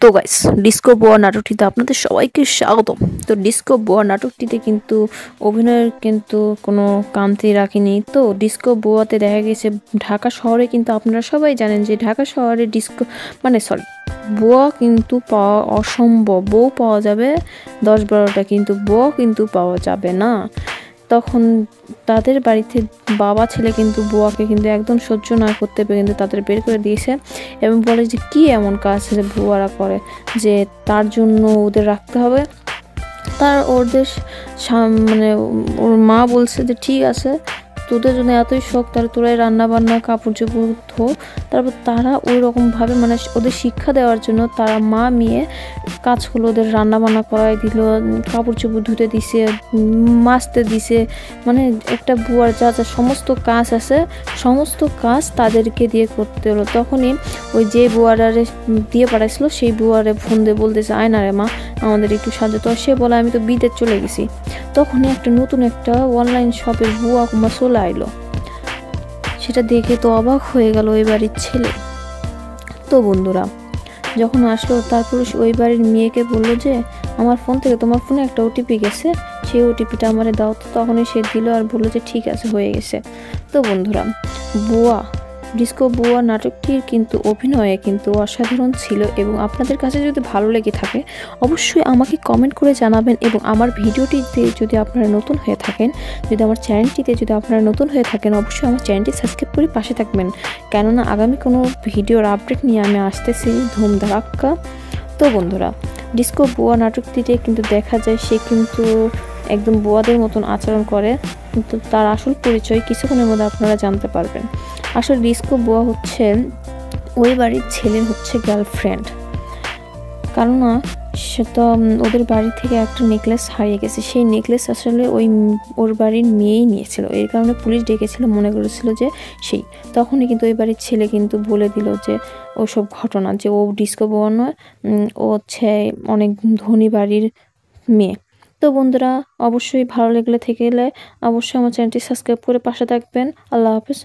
তো guys, disco বুয়া নাটকটিতে আপনাদের সবাইকে স্বাগতম। তো ডিস্কো বুয়া নাটকটিতে কিন্তু অভিনয়ের কিন্তু কোনো কামতি রাখিনি। তো ডিস্কো বুয়াতে দেখা গেছে ঢাকা শহরে কিন্তু আপনারা সবাই জানেন যে ঢাকা শহরে ডিস্কো বুয়া কিন্তু পাওয়া অসম্ভব। বউ পাওয়া যাবে 10-12টা, কিন্তু বুয়া কিন্তু পাওয়া যাবে না। তখন তাদের বাড়িতে বাবা ছেলে কিন্তু বুয়াকে কিন্তু একদম সহ্য না করতে পেরে কিন্তু তাদের বের করে দিয়েছে এবং বলে যে কি এমন কাজ যে বুয়ারা করে যে তার জন্য ওদের রাখতে হবে। ওদের মানে ওর মা বলছে যে ঠিক আছে, তোদের জন্য এতই শখ, তাহলে তোরাই রান্না বান্না কাপড় চোপড় ধো। তারপর তারা ওই রকমভাবে মানে ওদের শিক্ষা দেওয়ার জন্য তারা মা মেয়ে কাজগুলো ওদের রান্না বান্না করাই দিল, কাপড় চোপড় ধুতে দিছে, মাজতে দিছে। মানে একটা বুয়ার যা যা সমস্ত কাজ আছে সমস্ত কাজ তাদেরকে দিয়ে করতে হলো। তখনই ওই যে বুয়ারারে দিয়ে পাঠাইছিল সেই বুয়ারে ফোন দিয়ে বলতেছে, আয় না রে মা, আমাদের একটু সাহায্য। তো সে বলে আমি তো বিদেশ চলে গেছি। তখনই নতুন একটা অনলাইন শপের বুয়া কুমা চলে আইলো। সেটা দেখে তো অবাক হয়ে গেল ওই বাড়ির ছেলে। তো বন্ধুরা যখন আসলো, তারপর ওই বাড়ির মেয়েকে বললো যে আমার ফোন থেকে তোমার ফোনে একটা ওটিপি গেছে, সেই ওটিপিটা আমারে দাও। তো তখনই সে দিল আর বললো যে ঠিক আছে, হয়ে গেছে। তো বন্ধুরা ডিস্কো বুয়া নাটকটির কিন্তু অভিনয়ে কিন্তু অসাধারণ ছিল এবং আপনাদের কাছে যদি ভালো লেগে থাকে অবশ্যই আমাকে কমেন্ট করে জানাবেন। এবং আমার ভিডিওটিতে যদি আপনারা নতুন হয়ে থাকেন, আমার চ্যানেলটিতে যদি আপনারা নতুন হয়ে থাকেন, অবশ্যই আমার চ্যানেলটি সাবস্ক্রাইব করে পাশে থাকবেন, কেননা আগামী কোনো ভিডিওর আপডেট নিয়ে আমি আসতেছি ধুম ধারাক্কা। তো বন্ধুরা ডিস্কো বুয়া নাটকটিতে কিন্তু দেখা যায় সে কিন্তু একদম বুয়াদের মতন আচরণ করে, কিন্তু তার আসল পরিচয় কিছুক্ষণের মধ্যে আপনারা জানতে পারবেন। আসলে ডিস্কো বুয়া হচ্ছে ওই বাড়ির ছেলের গার্লফ্রেন্ড, কারণ সে তো ওদের বাড়ি থেকে একটা নেকলেস হারিয়ে গেছে। সেই নেকলেস আসলে ওর বাড়ির মেয়েই নিয়েছিল, এর কারণে পুলিশ ডেকেছিল, মনে করেছিল যে সেই। তখনই কিন্তু ওই বাড়ির ছেলে কিন্তু বলে দিল যে ওসব ঘটনা, যে ও ডিস্কো বুয়া নয়, ও হচ্ছে অনেক ধনী বাড়ির মেয়ে। তো বন্ধুরা অবশ্যই ভালো লাগলে অবশ্যই আমার চ্যানেলটি সাবস্ক্রাইব করে পাশে থাকবেন। আল্লাহ হাফেজ।